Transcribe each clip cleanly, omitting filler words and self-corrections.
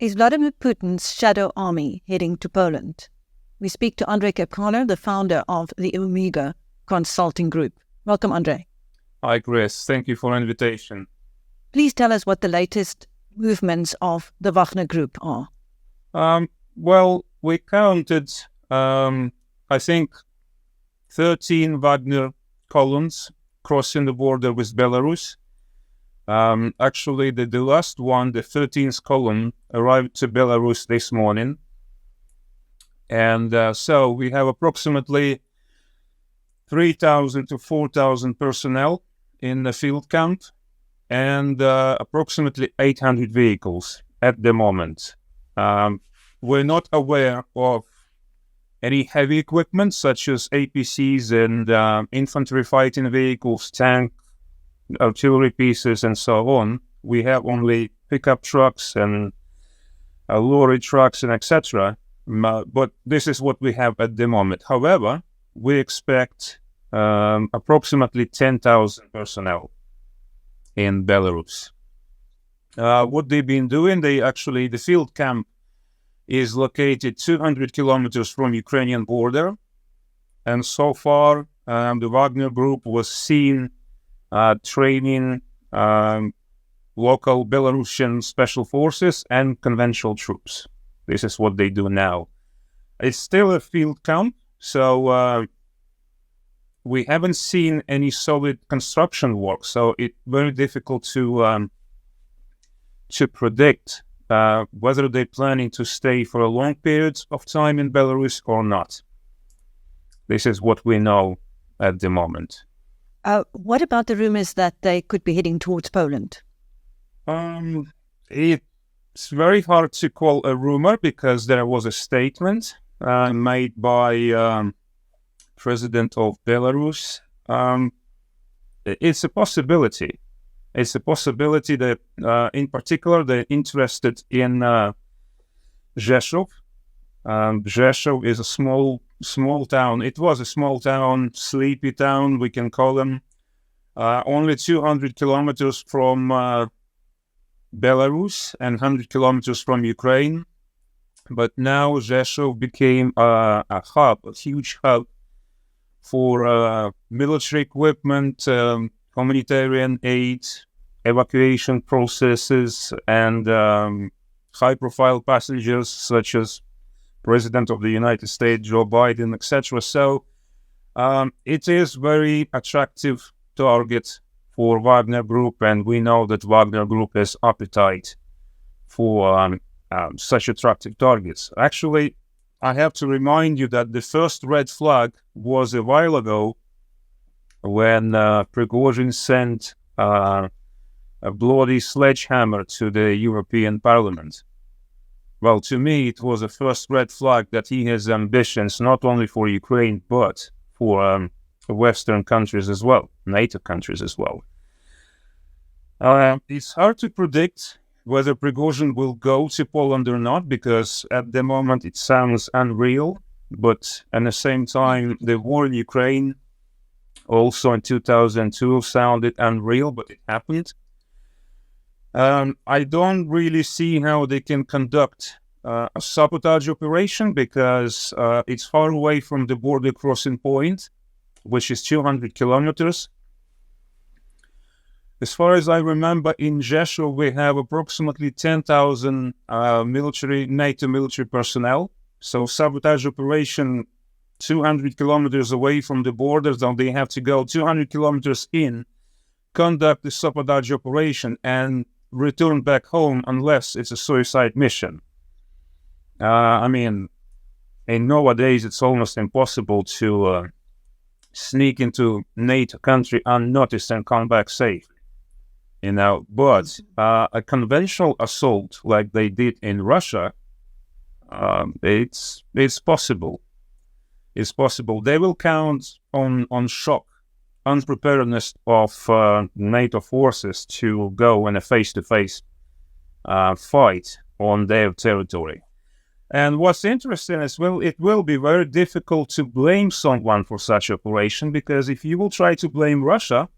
is Vladimir Putin's shadow army heading to Poland? We speak to Andrei Kebkalo, the founder of the Wagner Group. Welcome, Andrei. Hi, Chris. Thank you for the invitation. Please tell us what the latest movements of the Wagner Group are. Well, we counted, I think, 13 Wagner columns crossing the border with Belarus. Actually, the last one, the 13th column, arrived to Belarus this morning. And so we have approximately 3,000 to 4,000 personnel in the field camp and approximately 800 vehicles at the moment. We're not aware of any heavy equipment such as APCs and infantry fighting vehicles, tank, artillery pieces, and so on. We have only pickup trucks and lorry trucks and etc. But this is what we have at the moment. However, we expect approximately 10,000 personnel in Belarus. What they've been doing, the field camp is located 200 kilometers from Ukrainian border. And so far, the Wagner Group was seen training local Belarusian special forces and conventional troops. This is what they do now. It's still a field camp, so we haven't seen any solid construction work. So it's very difficult to predict whether they're planning to stay for a long period of time in Belarus or not. This is what we know at the moment. What about the rumors that they could be heading towards Poland? It's very hard to call a rumor because there was a statement made by President of Belarus. It's a possibility. It's a possibility that, in particular, they're interested in Rzeszów. Rzeszów is a small town. It was a small town, sleepy town, we can call them. Only 200 kilometers from Belarus and 100 kilometers from Ukraine. But now Rzeszów became a hub, a huge hub for military equipment, humanitarian aid, evacuation processes, and high-profile passengers such as President of the United States, Joe Biden, etc. So it is very attractive target for Wagner Group, and we know that Wagner Group has appetite for such attractive targets. Actually, I have to remind you that the first red flag was a while ago when Prigozhin sent a bloody sledgehammer to the European Parliament. Well, to me, it was a first red flag that he has ambitions not only for Ukraine, but for Western countries as well, NATO countries as well. It's hard to predict whether Prigozhin will go to Poland or not, because at the moment it sounds unreal, but at the same time, the war in Ukraine also in 2002 sounded unreal, but it happened. I don't really see how they can conduct a sabotage operation because it's far away from the border crossing point, which is 200 kilometers. As far as I remember, in Rzeszów, we have approximately 10,000 NATO military personnel. So sabotage operation 200 kilometers away from the borders, then they have to go 200 kilometers in, conduct the sabotage operation, and return back home unless it's a suicide mission. And nowadays it's almost impossible to sneak into NATO country unnoticed and come back safe. But a conventional assault like they did in Russia, it's possible. It's possible. They will count on shock, unpreparedness of NATO forces to go in a face-to-face fight on their territory. And what's interesting as well, it will be very difficult to blame someone for such operation, because if you will try to blame Russia,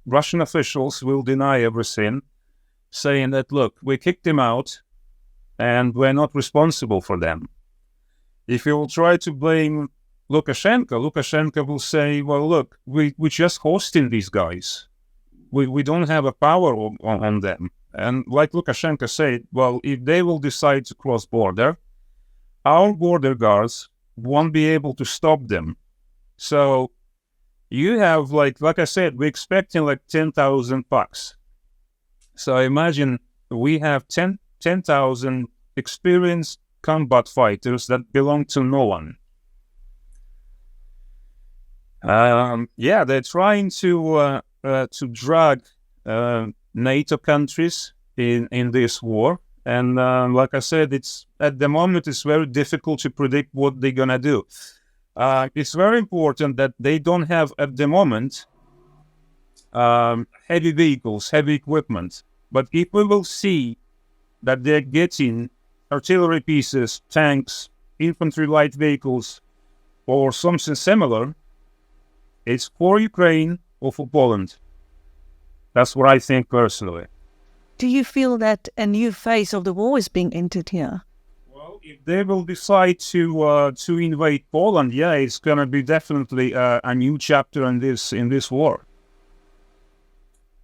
Russian officials will deny everything, saying that, look, we kicked them out and we're not responsible for them. If you will try to blame Lukashenko will say, well, look, we're just hosting these guys. We don't have a power on them. And like Lukashenko said, well, if they will decide to cross border, our border guards won't be able to stop them. So you have, like I said, we're expecting like 10,000 pucks. So imagine we have 10,000 experienced combat fighters that belong to no one. They're trying to drag NATO countries in this war. And like I said, at the moment it's very difficult to predict what they're gonna do. It's very important that they don't have at the moment heavy vehicles, heavy equipment. But if we will see that they're getting artillery pieces, tanks, infantry light vehicles, or something similar, it's for Ukraine or for Poland. That's what I think personally. Do you feel that a new phase of the war is being entered here? Well, if they will decide to invade Poland, it's going to be definitely a new chapter in this war.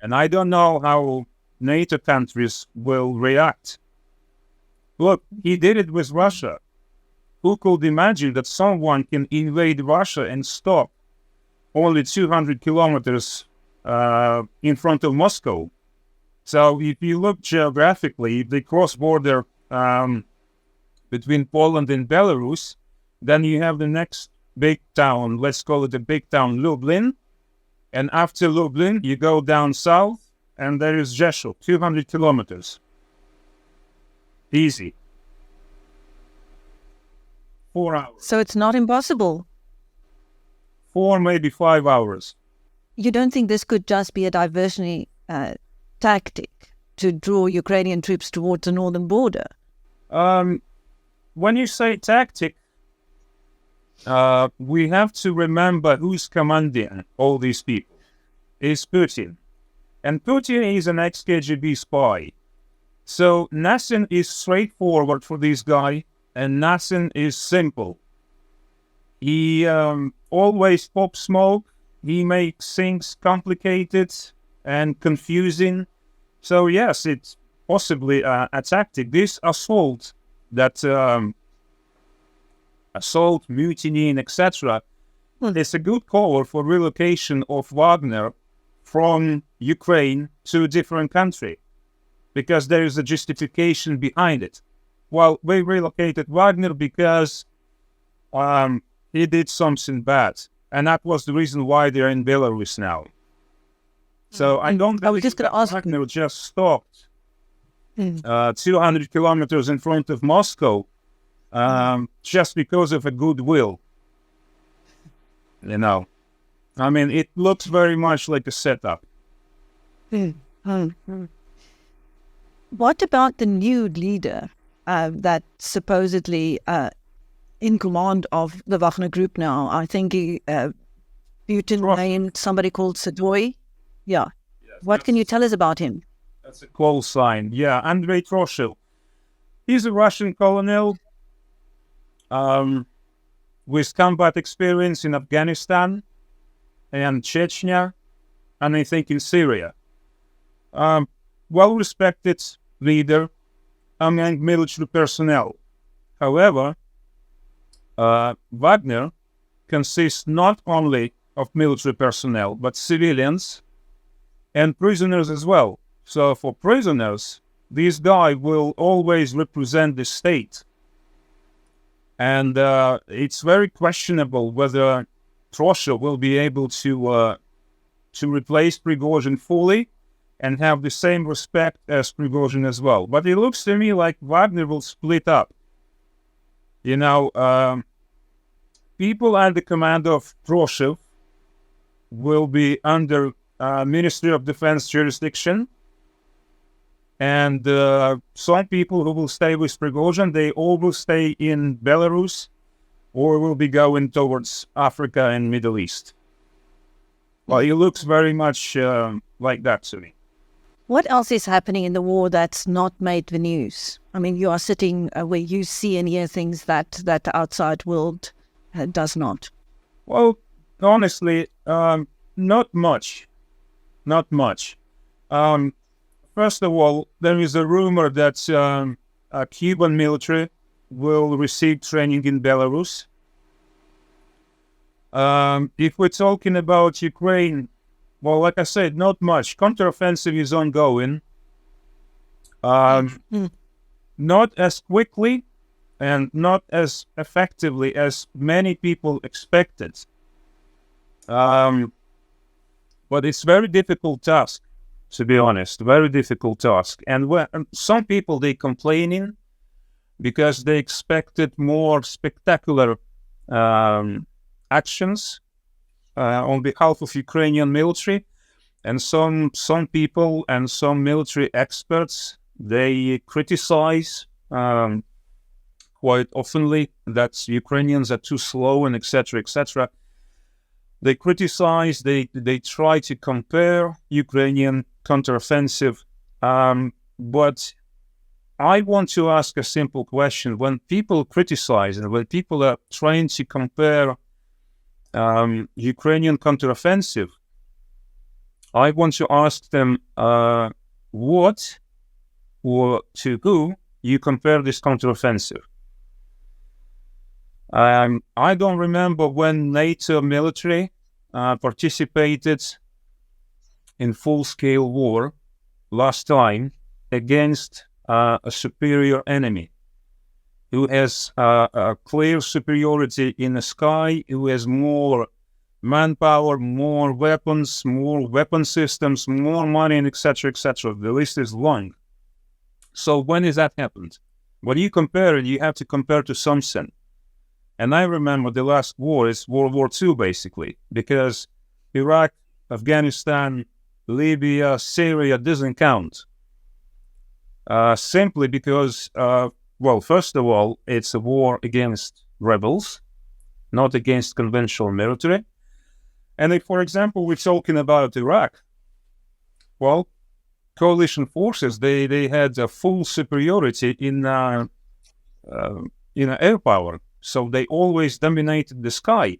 And I don't know how NATO countries will react. Look, he did it with Russia. Who could imagine that someone can invade Russia and stop only 200 kilometers in front of Moscow? So if you look geographically, if they cross border between Poland and Belarus, then you have the next big town, let's call it a big town, Lublin. And after Lublin, you go down south, and there is Rzeszów, 200 kilometers. Easy. 4 hours. So it's not impossible? 4, maybe 5 hours. You don't think this could just be a diversionary tactic to draw Ukrainian troops towards the northern border? When you say tactic, we have to remember who's commanding all these people. It's Putin. And Putin is an ex-KGB spy. So nothing is straightforward for this guy, and nothing is simple. He always pops smoke. He makes things complicated and confusing. So yes, it's possibly a tactic. This assault, mutiny, and etc., is a good call for relocation of Wagner from Ukraine to a different country, because there is a justification behind it. Well, we relocated Wagner because he did something bad, and that was the reason why they're in Belarus now. So I was just going to ask, Wagner just stopped 200 kilometers in front of Moscow just because of a goodwill. You know, I mean, it looks very much like a setup. What about the new leader that supposedly in command of the Wagner Group now? I think Putin named somebody called Steyn. Yeah. Yes, what can you tell us about him? That's a call sign. Yeah, Andrei Kebkalo. He's a Russian colonel with combat experience in Afghanistan and Chechnya, and I think in Syria. Well-respected leader among military personnel. However, Wagner consists not only of military personnel, but civilians and prisoners as well. So for prisoners, this guy will always represent the state. And it's very questionable whether Trosha will be able to replace Prigozhin fully and have the same respect as Prigozhin as well. But it looks to me like Wagner will split up. You know, people under the command of Trosha will be under Ministry of Defense jurisdiction. And some people who will stay with Prigozhin, they all will stay in Belarus or will be going towards Africa and Middle East. Well, it looks very much like that to me. What else is happening in the war that's not made the news? I mean, you are sitting where you see and hear things that the outside world does not. Well, honestly, not much. Not much. First of all, there is a rumor that a Cuban military will receive training in Belarus. If we're talking about Ukraine, well, like I said, not much. Counteroffensive is ongoing. Not as quickly and not as effectively as many people expected. But it's very difficult task, to be honest, very difficult task. And some people, they complaining because they expected more spectacular actions on behalf of Ukrainian military, and some people and some military experts, they criticize quite oftenly that Ukrainians are too slow and etc. etc. They criticize, they try to compare Ukrainian counteroffensive, but I want to ask a simple question. When people criticize and when people are trying to compare Ukrainian counteroffensive, I want to ask them what or to who you compare this counteroffensive. I don't remember when NATO military participated in full-scale war last time against a superior enemy who has a clear superiority in the sky, who has more manpower, more weapons, more weapon systems, more money, and etc., etc. The list is long. So when has that happened? When you compare it, you have to compare to something. And I remember the last war is World War II, basically, because Iraq, Afghanistan, Libya, Syria doesn't count. Simply because, well, first of all, it's a war against rebels, not against conventional military. And if, for example, we're talking about Iraq, well, coalition forces, they had a full superiority in air power. So they always dominated the sky.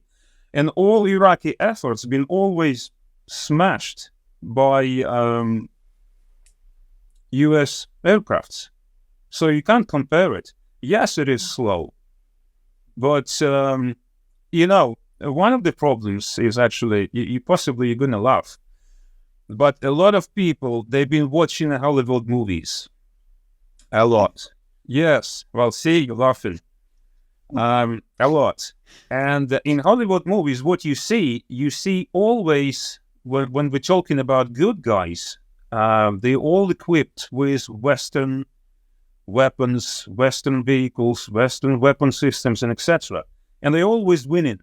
And all Iraqi efforts been always smashed by US aircrafts. So you can't compare it. Yes, it is slow. But, one of the problems is actually, you're going to laugh, but a lot of people, they've been watching Hollywood movies. A lot. Yes. Well, see, you're laughing. A lot. And in Hollywood movies, what you see always, when we're talking about good guys, they're all equipped with Western weapons, Western vehicles, Western weapon systems, and etc. And they're always winning.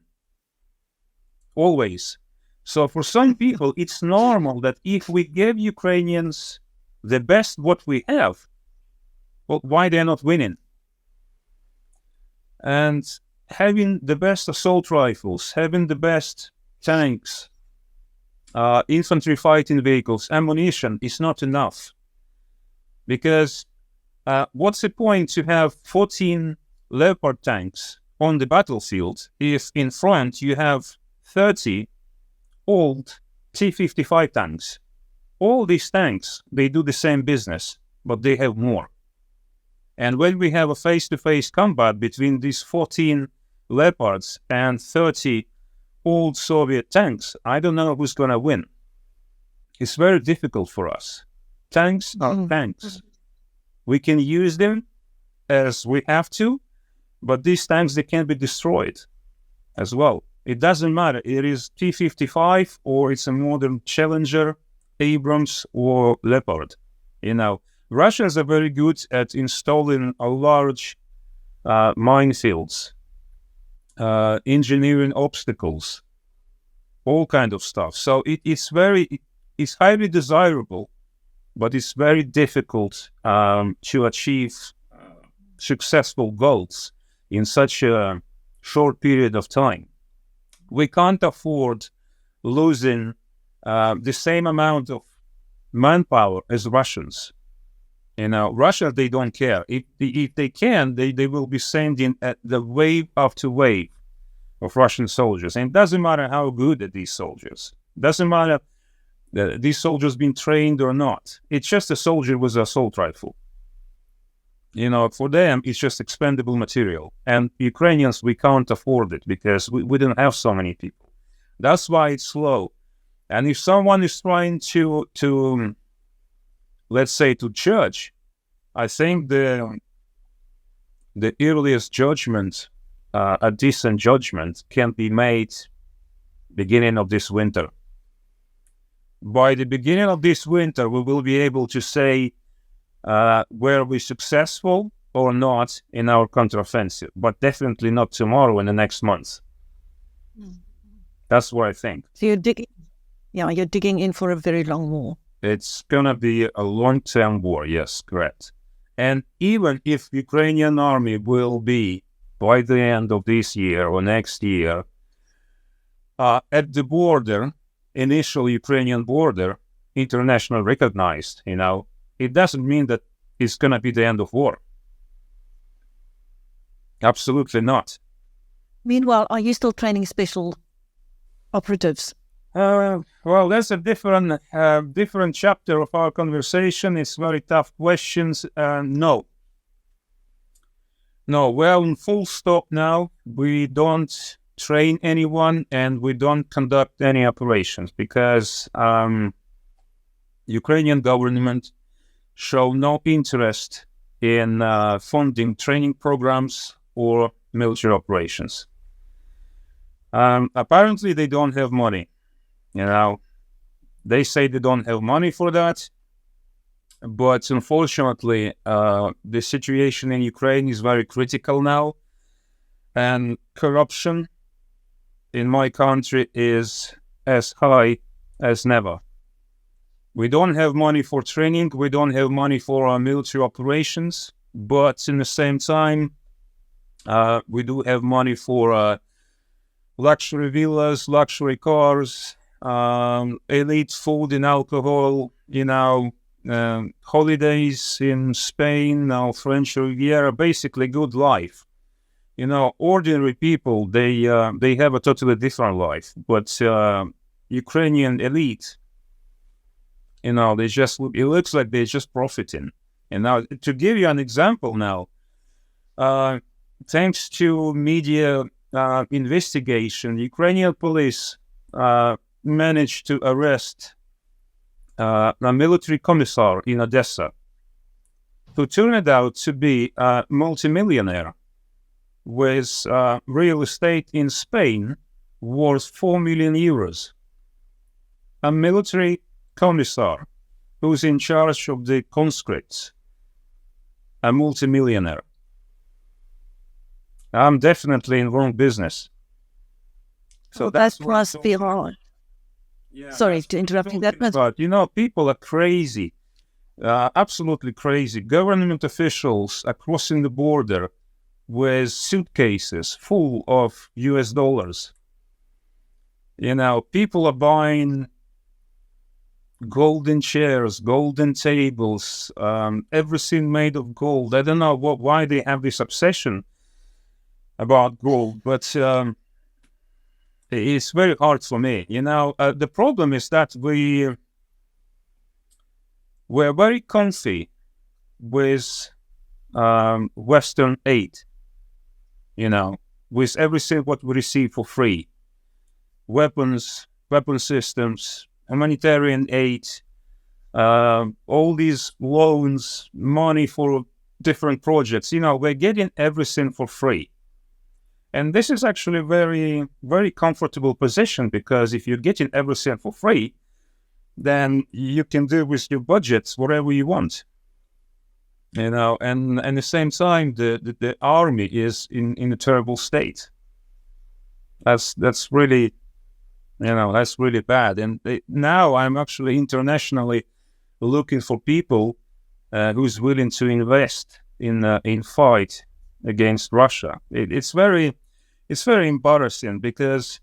Always. So for some people, it's normal that if we give Ukrainians the best what we have, well, why they're not winning? And having the best assault rifles, having the best tanks, infantry fighting vehicles, ammunition is not enough. Because what's the point to have 14 Leopard tanks on the battlefield if in front you have 30 old T-55 tanks? All these tanks, they do the same business, but they have more. And when we have a face-to-face combat between these 14 Leopards and 30 old Soviet tanks, I don't know who's going to win. It's very difficult for us. Tanks are tanks. We can use them as we have to, but these tanks, they can be destroyed as well. It doesn't matter. It is T-55 or it's a modern Challenger, Abrams, or Leopard. Russians are very good at installing a large minefields, engineering obstacles, all kind of stuff. So it's highly desirable, but it's very difficult to achieve successful goals in such a short period of time. We can't afford losing the same amount of manpower as Russians. Russia, they don't care. If they can, they will be sending the wave after wave of Russian soldiers. And it doesn't matter how good are these soldiers. It doesn't matter these soldiers been trained or not. It's just a soldier with an assault rifle. For them, it's just expendable material. And Ukrainians, we can't afford it because we don't have so many people. That's why it's slow. And if someone is trying to let's say, to judge, I think the earliest judgment, a decent judgment, can be made beginning of this winter. By the beginning of this winter, we will be able to say were we successful or not in our counteroffensive, but definitely not tomorrow in the next month. That's what I think. So you're digging in for a very long war. It's going to be a long-term war, yes, correct. And even if Ukrainian army will be, by the end of this year or next year, at the border, initial Ukrainian border, international recognized, it doesn't mean that it's going to be the end of war. Absolutely not. Meanwhile, are you still training special operatives? Well, that's a different chapter of our conversation. It's very tough questions. No, we're in full stop now. We don't train anyone and we don't conduct any operations because Ukrainian government show no interest in funding training programs or military operations. Apparently, they don't have money. They say they don't have money for that, but unfortunately, the situation in Ukraine is very critical now, and corruption in my country is as high as never. We don't have money for training, we don't have money for our military operations, but in the same time, we do have money for luxury villas, luxury cars, elite food and alcohol, holidays in Spain, now French Riviera, basically good life. Ordinary people, they have a totally different life, but Ukrainian elite, it looks like they're just profiting. And now, to give you an example now, thanks to media investigation, Ukrainian police managed to arrest a military commissar in Odessa who turned out to be a multimillionaire with real estate in Spain worth 4 million euros. A military commissar who's in charge of the conscripts, a multimillionaire. I'm definitely in wrong business. So that must be hard. Yeah, sorry to interrupt you. That must. But people are crazy, absolutely crazy. Government officials are crossing the border with suitcases full of US dollars. People are buying golden chairs, golden tables, everything made of gold. I don't know why they have this obsession about gold, but it's very hard for me. The problem is that we're very comfy with Western aid, with everything what we receive for free. Weapons, weapon systems, humanitarian aid, all these loans, money for different projects. We're getting everything for free. And this is actually a very, very comfortable position because if you're getting everything for free, then you can do with your budgets whatever you want. And at the same time, the army is in a terrible state. That's really, that's really bad. And now I'm actually internationally looking for people who's willing to invest in fight against Russia. It's very embarrassing because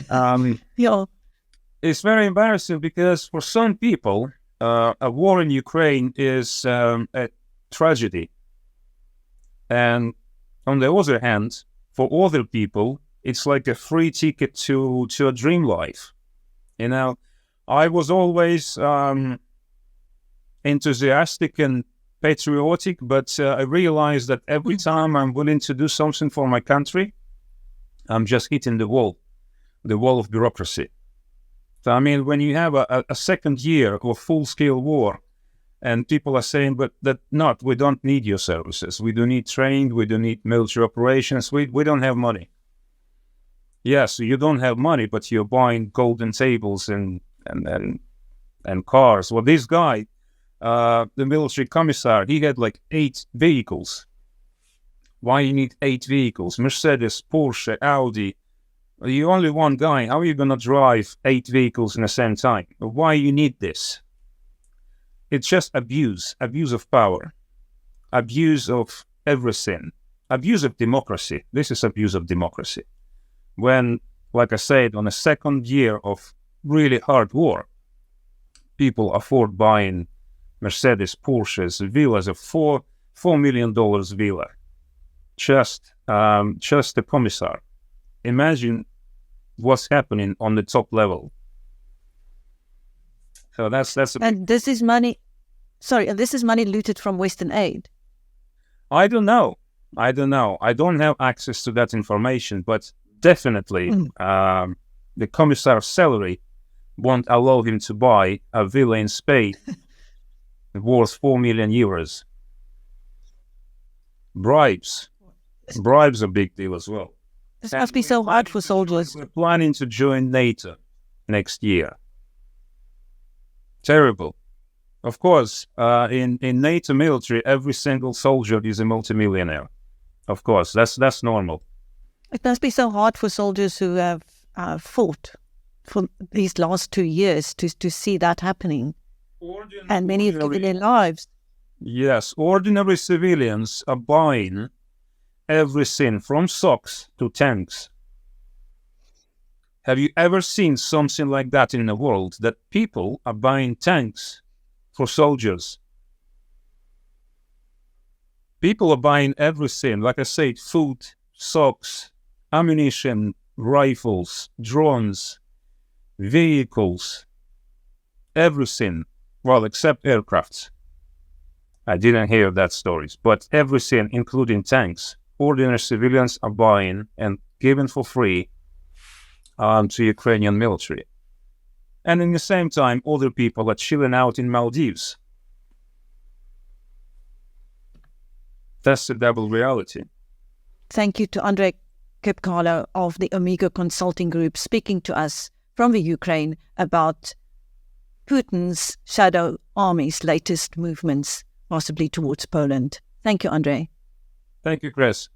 yeah. It's very embarrassing because for some people, a war in Ukraine is a tragedy. And on the other hand, for other people, it's like a free ticket to a dream life. You know, I was always enthusiastic and patriotic, but I realized that every time I'm willing to do something for my country, I'm just hitting the wall of bureaucracy. So, I mean, when you have a second year of full-scale war, and people are saying, but we don't need your services. We don't need trained, we don't need military operations, we don't have money. Yes, you don't have money, but you're buying golden tables and cars. Well, this guy, the military commissar, he had like 8 vehicles. Why you need 8 vehicles? Mercedes, Porsche, Audi. You're only one guy. How are you going to drive 8 vehicles in the same time? Why you need this? It's just abuse of power, abuse of everything, abuse of democracy. This is abuse of democracy. When, like I said, on a second year of really hard war, people afford buying Mercedes, Porsches, villas of $4 million villa. Just the commissar. Imagine what's happening on the top level. So that's and this is money. Sorry, and this is money looted from Western aid. I don't know. I don't have access to that information, but definitely the commissar's salary won't allow him to buy a villa in Spain worth 4 million euros. Bribes are a big deal as well. This must be so hard for soldiers. We're planning to join NATO next year. Terrible. Of course, in NATO military, every single soldier is a multimillionaire. Of course, that's normal. It must be so hard for soldiers who have fought for these last 2 years to see that happening. And many have given their lives. Yes, ordinary civilians are buying everything from socks to tanks. Have you ever seen something like that in the world, that people are buying tanks for soldiers? People are buying everything, like I said, food, socks, ammunition, rifles, drones, vehicles, everything. Well, except aircrafts. I didn't hear that stories, but everything, including tanks, ordinary civilians are buying and giving for free to Ukrainian military. And in the same time, other people are chilling out in Maldives. That's the double reality. Thank you to Andrei Kebkalo of the Amigo Consulting Group speaking to us from the Ukraine about Putin's shadow army's latest movements, possibly towards Poland. Thank you, Andrei. Thank you, Chris.